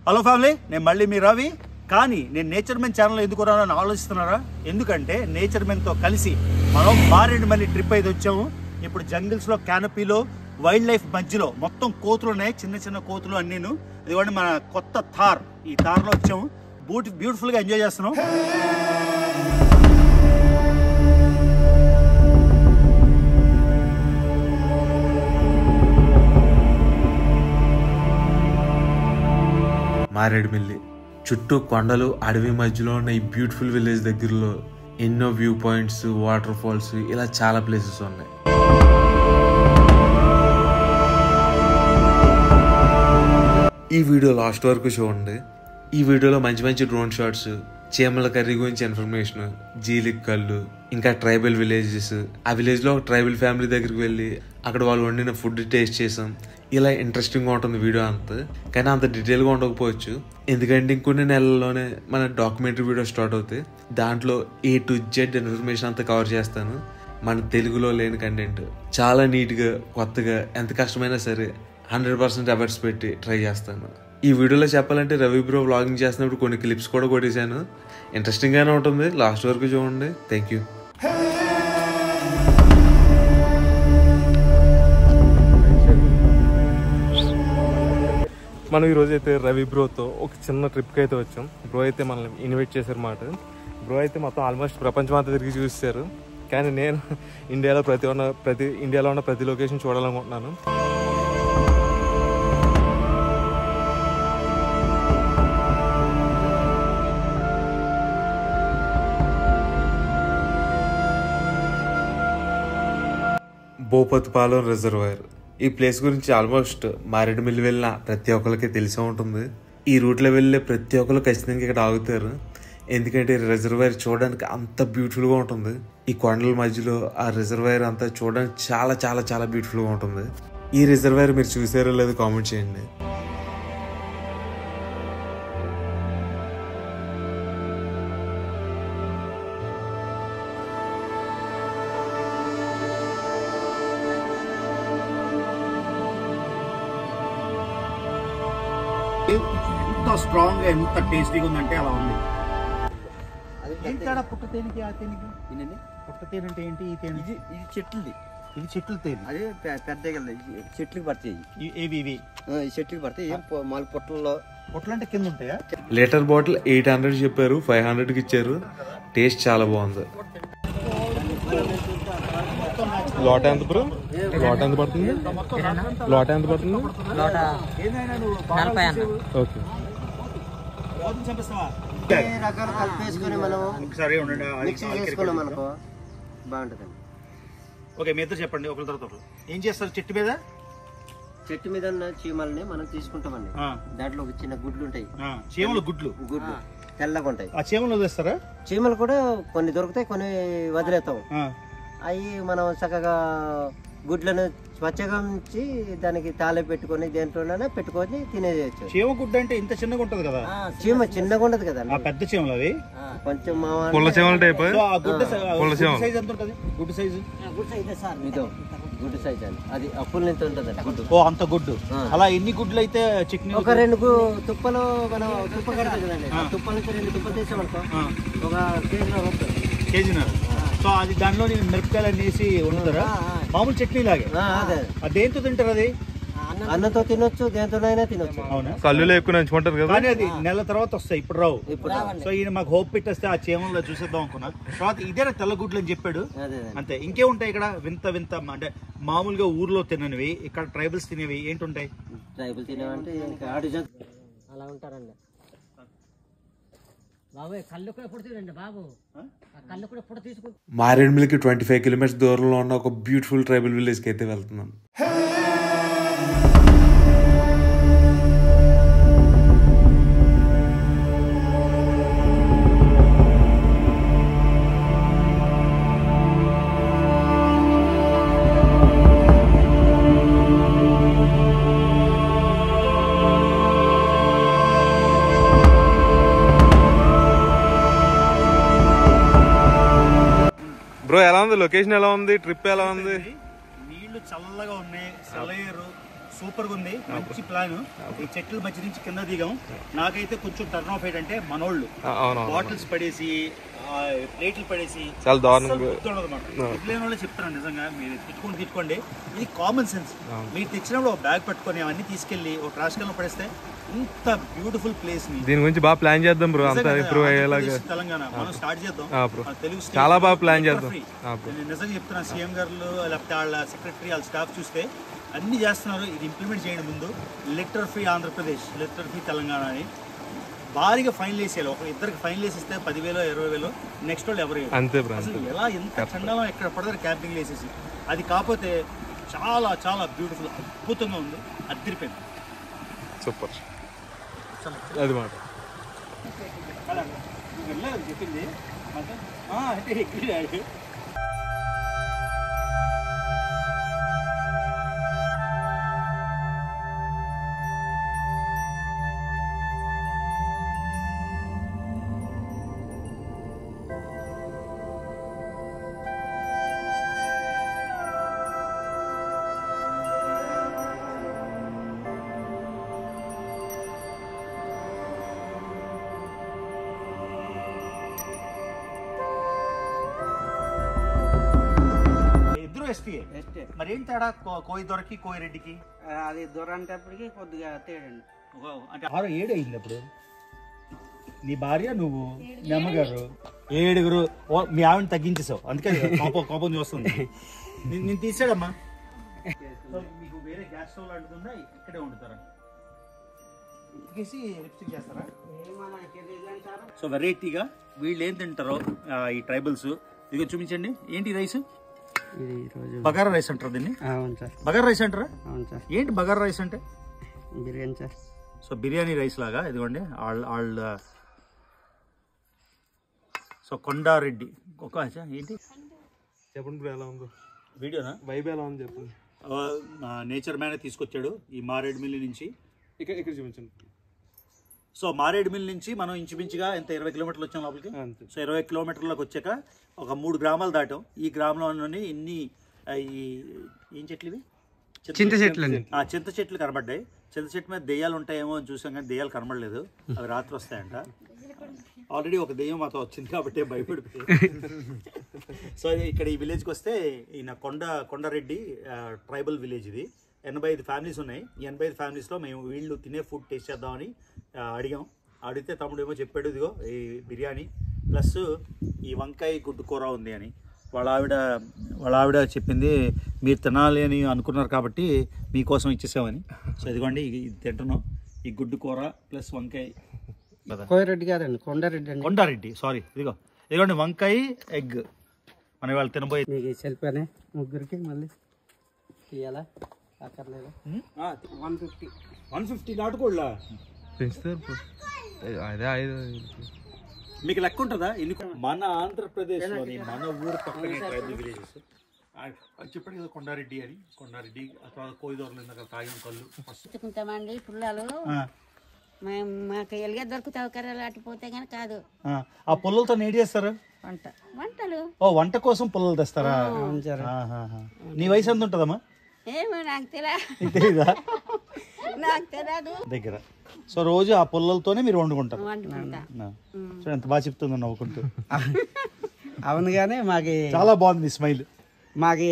Hello family, నేను మళ్ళీ మీ రవి. కానీ నేను నేచర్ మెన్ ఛానల్ ఎందుకు రానని ఆలోచిస్తున్నారా? ఎందుకంటే నేచర్ మెన్తో కలిసి మనం మారేడుమల్లి ట్రిప్ అయితే వచ్చాము. ఇప్పుడు జంగిల్స్లో క్యానపీలో వైల్డ్ లైఫ్ మధ్యలో మొత్తం కోతులు ఉన్నాయి, చిన్న చిన్న కోతులు అన్నీను. ఇదిగోండి మన కొత్త థార్, ఈ థార్లో వచ్చాము. బ్యూటిఫుల్గా ఎంజాయ్ చేస్తున్నాం. మారేడుమిల్లి చుట్టూ కొండలు, అడవి మధ్యలో ఉన్న ఈ బ్యూటిఫుల్ విలేజ్ దగ్గరలో ఎన్నో వ్యూ పాయింట్స్, వాటర్ ఫాల్స్, ఇలా చాలా ప్లేసెస్ ఉన్నాయి. ఈ వీడియో లాస్ట్ వరకు చూడండి. ఈ వీడియోలో మంచి మంచి డ్రోన్ షాట్స్, చీమల కర్రీ గురించి ఇన్ఫర్మేషన్, జీలిక్ కళ్ళు, ఇంకా ట్రైబల్ విలేజెస్. ఆ విలేజ్లో ఒక ట్రైబల్ ఫ్యామిలీ దగ్గరికి వెళ్ళి అక్కడ వాళ్ళు వండిన ఫుడ్ టేస్ట్ చేసాం. ఇలా ఇంట్రెస్టింగ్గా ఉంటుంది వీడియో అంతా. కానీ అంత డీటెయిల్గా ఉండకపోవచ్చు, ఎందుకంటే ఇంకొన్ని నెలల్లోనే మన డాక్యుమెంటరీ వీడియో స్టార్ట్ అవుతాయి. దాంట్లో A to Z ఇన్ఫర్మేషన్ అంతా కవర్ చేస్తాను. మన తెలుగులో లేని కంటెంట్ చాలా నీట్గా, కొత్తగా, ఎంత కష్టమైనా సరే 100% ఎఫర్ట్స్ పెట్టి ట్రై చేస్తాను. ఈ వీడియోలో చెప్పాలంటే రవి బ్రో వ్లాగింగ్ చేసినప్పుడు కొన్ని క్లిప్స్ కూడా కొట్టేశాను. ఇంట్రెస్టింగ్గానే ఉంటుంది, లాస్ట్ వరకు చూడండి. Thank you. మనం ఈరోజు అయితే రవి బ్రోతో ఒక చిన్న ట్రిప్కి అయితే వచ్చాం. బ్రో అయితే మనల్ని ఇన్వైట్ చేశారు మాట. బ్రో అయితే మొత్తం ఆల్మోస్ట్ ప్రపంచం అంతా తిరిగి చూసారు. కానీ నేను ఇండియాలో ఉన్న ప్రతి లొకేషన్ చూడాలనుకుంటున్నాను. భూపతిపాలెం రిజర్వాయర్. ఈ ప్లేస్ గురించి ఆల్మోస్ట్ మారేడుమిల్లి వెళ్ళిన ప్రతి ఒక్కరికి తెలిసే ఉంటుంది. ఈ రూట్లో వెళ్ళే ప్రతి ఒక్కరు ఖచ్చితంగా ఇక్కడ ఆగుతారు. ఎందుకంటే రిజర్వాయర్ చూడడానికి అంత బ్యూటిఫుల్గా ఉంటుంది. ఈ కొండల మధ్యలో ఆ రిజర్వాయర్ అంతా చూడడానికి చాలా చాలా చాలా బ్యూటిఫుల్గా ఉంటుంది. ఈ రిజర్వాయర్ మీరు చూసారో లేదో కామెంట్ చేయండి. ఎంత స్ట్రాంగ్, ఎంత టేస్టీగా ఉందంటే అలా ఉంది. పుట్ట తేనెకి ఆ తేనెకి పుట్ట తేనె అంటే ఏంటి? ఈ తేనె ఇది చెట్లది, ఇది చెట్ల తేనె. అదే పెద్దగా చెట్లకి పడతాయి. ఇవి చెట్లకి పడతాయి. మాలు పుట్టల్లో పుట్టలు అంటే కింద ఉంటాయా? లీటర్ బాటిల్ 800 చెప్పారు, 500కి ఇచ్చారు. టేస్ట్ చాలా బాగుంది. లోట ఎంత బ్రో? లోట ఎంత పడుతుంది? లోట ఎంత పడుతుంది? ఓకే. రకాలు కలిపేసుకుని మనం ఒకసారి మిక్స్ చేసుకున్నాం అనుకో బాగుంటుంది. ఓకే, మీ ఇద్దరు చెప్పండి ఒకరి తర్వాత ఒకరు. ఏం చేస్తారు? చెట్టు మీద ఉన్న చీమల్ని మనం తీసుకుంటామండి. దాంట్లో ఒక చిన్న గుడ్లు ఉంటాయి. చీమలు గుడ్లు తెల్లగా ఉంటాయి. ఆ చీమలు వదిలేస్తారా? చీమలు కూడా కొన్ని దొరుకుతాయి, కొన్ని వదిలేతాం. అవి మనం చక్కగా గుడ్లను స్వచ్ఛంగా ఉంచి దానికి తాళి పెట్టుకొని దేంట్లోనే పెట్టుకొని తినేయచ్చు. చీమ గుడ్డ అంటే ఇంత చిన్నగా ఉంటది కదా? చీమ చిన్నగా ఉండదు కదా, పెద్ద చీమలు అవి కొంచెం పుల్ల చీమల టైప్. సైజ్ ఎంత ఉంటది? గుడ్డు సైజు ఇదో గుడ్డు సైజ్ అని, అది అప్పుల నుంచి ఉంటది గుడ్డు. ఓ అంత గుడ్డు. అలా ఎన్ని గుడ్లు అయితే చట్నీ? ఒక 2 తుప్పలు మనం తుప్ప కడతాం కదండి, తుప్పల నుంచి 2 తుప్పలు తీసామనుకో ఒక కేజీన్నర. సో అది దానిలో నేను మిరపకాయలు వేసి వండుతారా? మామూలు చట్నీ లాగే. దేంతో తింటారు అది? అన్నంతో తినొచ్చు, దేంతోనైనా తినొచ్చు. అవునా? కళ్ళులో ఎక్కువ నంచుకుంటారు కదా. కానీ అది నెల తర్వాత వస్తాయి, ఇప్పుడు రావు. సో ఈయన మాకు హోప్ పెట్టేస్తే ఆ చీమల్లో చూసేద్దాం అనుకున్నా. తర్వాత ఇదే తెల్లగుడ్లు అని చెప్పాడు. అంతే. ఇంకే ఉంటాయి ఇక్కడ వింత వింత, అంటే మామూలుగా ఊర్లో తిననివి, ఇక్కడ ట్రైబల్స్ తినేవి ఏంటి ఉంటాయి? ట్రైబల్ తినేవంటే అలా ఉంటారండి. మారేడుమిల్లికి 25 కిలోమీటర్స్ దూరంలో ఉన్న ఒక బ్యూటిఫుల్ ట్రైబల్ విలేజ్కి అయితే వెళ్తున్నాం. బ్రో ఎలా ఉంది లొకేషన్? ఎలా ఉంది ట్రిప్? ఎలా ఉంది? నీళ్లు చల్లగా ఉన్నాయి, సెలయేరు, సూపర్ గా ఉంది, మంచి ప్లాన్. ఈ చెట్ల మధ్య నుంచి కింద దిగాం. నాకైతే కొంచెం టర్న్ ఆఫ్ ఏంటంటే మనోళ్ళు బాటిల్స్ పడేసి ప్లేట్లు పడేసి చాలా దారుణంగా లేని వాళ్ళు చెప్తాను నిజంగా. మీరు తిట్టుకోండి, ఇది కామన్ సెన్స్. మీరు తెచ్చినప్పుడు ఒక బ్యాగ్ పట్టుకొని అవన్నీ తీసుకెళ్లి ఒక ట్రాష్ క్యాన్ లో పడేస్తే ఇంత బ్యూటిఫుల్ ప్లేస్ ని దీని గురించి బాగా ప్లాన్ చేద్దాం బ్రో. అంతా ఇంప్రూవ్ అయ్యేలాగా తెలంగాణ మనం స్టార్ట్ చేద్దాం. తెలుగు చాలా బాగా ప్లాన్ చేద్దాం. నేను నిజంగా చెప్తున్నా, సీఎం గారు లేకపోతే వాళ్ళ సెక్రటరీ వాళ్ళ స్టాఫ్ చూస్తే అన్ని చేస్తున్నారు. ఇది ఇంప్లిమెంట్ చేయడం ముందు litter free Andhra Pradesh, litter free Telangana అని భారీగా ఫైన్ వేసేయాలి. ఒక ఇద్దరికి ఫైన్ వేసిస్తే 10,000 20,000, నెక్స్ట్ వాళ్ళు ఎవరు అంతే. అసలు ఎలా ఎంత చండాలం ఎక్కడ పడతారు క్యాంపింగ్ వేసేసి. అది కాకపోతే చాలా చాలా బ్యూటిఫుల్, అద్భుతంగా ఉంది, అద్దరిపోయింది. సూపర్ అది మాట చెప్పింది. మరి ఏం తేడా కోయి దొరకి కోయి రెడ్డికి? అది దొర అంటప్పటికి కొద్దిగా తేడండి. అంటే 6 7 అయింది. అప్పుడు నీ భార్య, నువ్వు, మీ అమ్మగారు 7. మీ ఆవిడని తగ్గించేసావు, అందుకే కోపం చూస్తుంది. నేను తీసాడమ్మా. మీకు వేరే గ్యాస్ స్టవ్ అంటుందా? ఇక్కడే వండుతారా? లిప్స్టిక్ చేస్తారా? సో వెరైటీగా వీళ్ళు ఏం తింటారో ఈ ట్రైబల్స్ ఇదిగో చూపించండి. ఏంటి రైస్? బగారా రైస్ అంటారు దీన్ని. అవును సార్. బగారా రైస్ అంటారా? అవును సార్. ఏంటి బగారా రైస్ అంటే? Biryani sir. So biryani rice లాగా ఇదిగోండి. సో కొండారెడ్డి ఒక ఏంటి చెప్పండి బ్రో, ఎలా ఉందో వీడియోనా? వైబ్ ఎలా ఉంది చెప్పండి. నేచర్ మ్యాన్ తీసుకొచ్చాడు ఈ మారేడుమిల్లి నుంచి. ఇక్కడ చూపించండి. సో మారేడుమిల్లి నుంచి మనం ఇంచుమించుగా ఎంత 20 కిలోమీటర్లు వచ్చాం లోపలికి. సో 20 కిలోమీటర్లకు వచ్చాక ఒక 3 గ్రామాలు దాటాం. ఈ గ్రామంలోని ఇన్ని ఏం చెట్లు ఇవి? చింత చెట్లు. చింత చెట్లు కనబడ్డాయి. చింత చెట్టు మీద దెయ్యాలు ఉంటాయేమో అని చూసాం, కానీ దెయ్యాలు కనబడలేదు. అవి రాత్రి వస్తాయంట. ఆల్రెడీ ఒక దెయ్యం మాతో వచ్చింది కాబట్టి భయపడిపోయి. సో ఇక్కడ ఈ విలేజ్కి వస్తే ఈయన కొండారెడ్డి ట్రైబల్ విలేజ్ ఇది. 85 ఫ్యామిలీస్ ఉన్నాయి. ఈ 85 ఫ్యామిలీస్లో మేము వీళ్ళు తినే ఫుడ్ టేస్ట్ చేద్దామని అడిగాం. అడిగితే తమ్ముడు ఏమో చెప్పాడు, ఇదిగో ఈ బిర్యానీ ప్లస్ ఈ వంకాయ గుడ్డు కూర ఉంది అని. వాళ్ళ ఆవిడ చెప్పింది, మీరు తినాలి అని అనుకున్నారు కాబట్టి మీకోసం ఇచ్చేసామని. సో ఇదిగోండి ఇది తింటున్నాం, ఈ గుడ్డు కూర ప్లస్ వంకాయ. కోయిరెడ్డి కాదండి, కొండారెడ్డి సారీ. ఇదిగోండి వంకాయ ఎగ్ మన వాళ్ళు తినబోయే. మీకు చెప్పానే ముగ్గురికి మళ్ళీ ఇవ్వాలా? అక్కర్లేదు. 150 నాటుకోళ్ళ పెంచుతారు. అదే 5 మీకు లెక్క ఉంటుందా? మన ఆంధ్రప్రదేశ్లోని మన ఊరు పక్కనే ట్రైబల్ విలేజెస్. చెప్పండి కదా కొండారెడ్డి అని. కొండారెడ్డి అక్కడ కోయిదూరలు ఇందాక తాగిన కళ్ళు తెచ్చుకుంటామండి. పుల్లలు మాకు ఎలుగా దొరుకుతావు కర్రలు అట్టిపోతే కానీ కాదు. ఆ పుల్లలతో ఏం చేస్తారు? వంటలు. ఓ వంట కోసం పుల్లలు తెస్తారా? నీ వయసు ఎంత ఉంటుందమ్మా? ఏమో నాకు తెలీదా? నాకు తెలియదు దగ్గర. సో రోజు ఆ పుల్లలతోనే మీరు వండుకుంటారు. సో ఎంత బాగా చెప్తుందో నవ్వుకుంటూ. అవును, కానీ మాకు చాలా బాగుంది స్మైల్. మాకు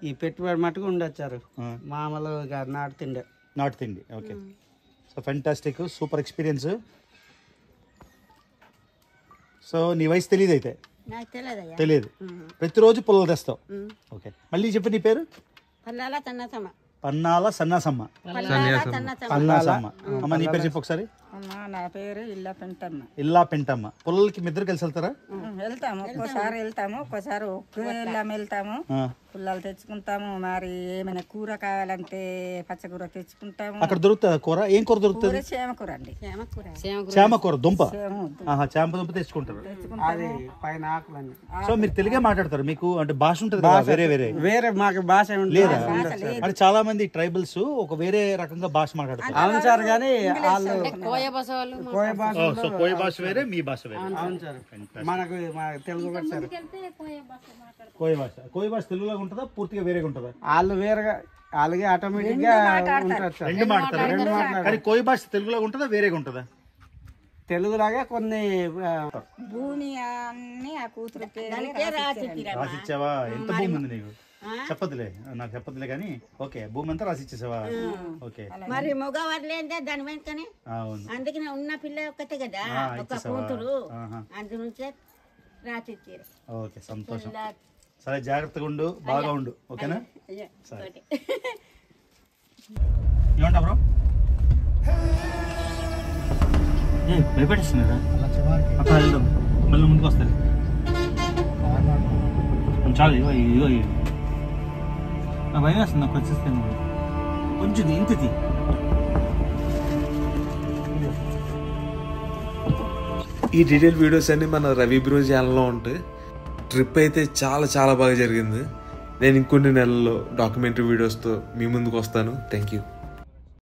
ఈ పెట్టుబడి మట్టుకు ఉండొచ్చారు మామూలుగా నాటు తిండి. Okay. So fantastic, super experience. So నీ వయసు తెలియదు అయితే? నాకు తెలియదయ్యా. తెలియదు. ప్రతిరోజు పుల్లలు తెస్తావు. ఓకే, మళ్ళీ చెప్పు నీ పేరు? పల్లాల తన్నసమ్మ. పన్నాల సన్నాసమ్మ. అమ్మ నీ పేరు చెప్పు ఒకసారి. నా పేరు ఇల్లా పెంటమ్మ. పుల్లలకి మీ ఇద్దరు కలిసి వెళ్తారా? వెళ్తాము, ఒక్కోసారి వెళ్తాము. పుల్లలు తెచ్చుకుంటాము. మరి ఏమైనా కూర కావాలంటే పచ్చకూర తెచ్చుకుంటాము. అక్కడ దొరుకుతుందా కూర? ఏం కూర దొరుకుతుంది? చేమకూర అండి. చేమకూర దుంప. చేమ దుంప తెచ్చుకుంటారు. పైన ఆకులన్నీ. సో మీరు తెలుగే మాట్లాడతారు? మీకు అంటే భాష ఉంటుంది వేరే మాకు భాష లేదా? అంటే చాలా మంది ట్రైబల్స్ ఒక వేరే రకంగా భాష మాట్లాడతారు. అవును సార్, కానీ కోయ భాష వేరే, మీ భాష వేరే. అవును సార్, మనకు తెలుగు కోయ భాష తెలుగులాగా ఉంటుందా? పూర్తిగా వేరేగా ఉంటుందా? వాళ్ళు వేరేగా అలాగే ఆటోమేటిక్ గా ఉంటారు సార్. రెండు మాట్లాడతారు. కానీ కోయి భాష తెలుగులో ఉంటుందా వేరేగా ఉంటుందా? తెలుగులాగా కొన్ని భూమి అన్ని ఆ కూతురు రాసిచ్చావా? ఎంత భూమి ఉంది నీకు? చెప్పదులే, నాకు చెప్పదులే కానీ ఓకే. భూమి అంతా రాసిచ్చేసావా? ఓకే. మరి మగవాళ్ళేందే దాని వెంటనే అందుకనే ఉన్న పిల్ల ఒక్కతే కదా ఒక కూతురు, అందు నుంచే రాసిచ్చారు. ఓకే, సంతోషం. సరే, జాగ్రత్తగా ఉండు, బాగా ఉండు, ఓకేనా? సరే, ఏమంటా బ్రో? భయపెట్టిస్తున్నారా? అక్కడ వెళ్దాం, మళ్ళీ ముందుకు వస్తారు. చాలు, ఇగో ఇగో భయం వేస్తుంది నాకు వచ్చేస్తే. కొంచెం ఇంతది ఈ డీటెయిల్ వీడియోస్ అన్ని మన రవి బ్రో ఛానల్లో ఉంటాయి. ట్రిప్ అయితే చాలా చాలా బాగా జరిగింది. నేను ఇంకొన్ని నెలల్లో డాక్యుమెంటరీ వీడియోస్తో మీ ముందుకు వస్తాను. Thank you.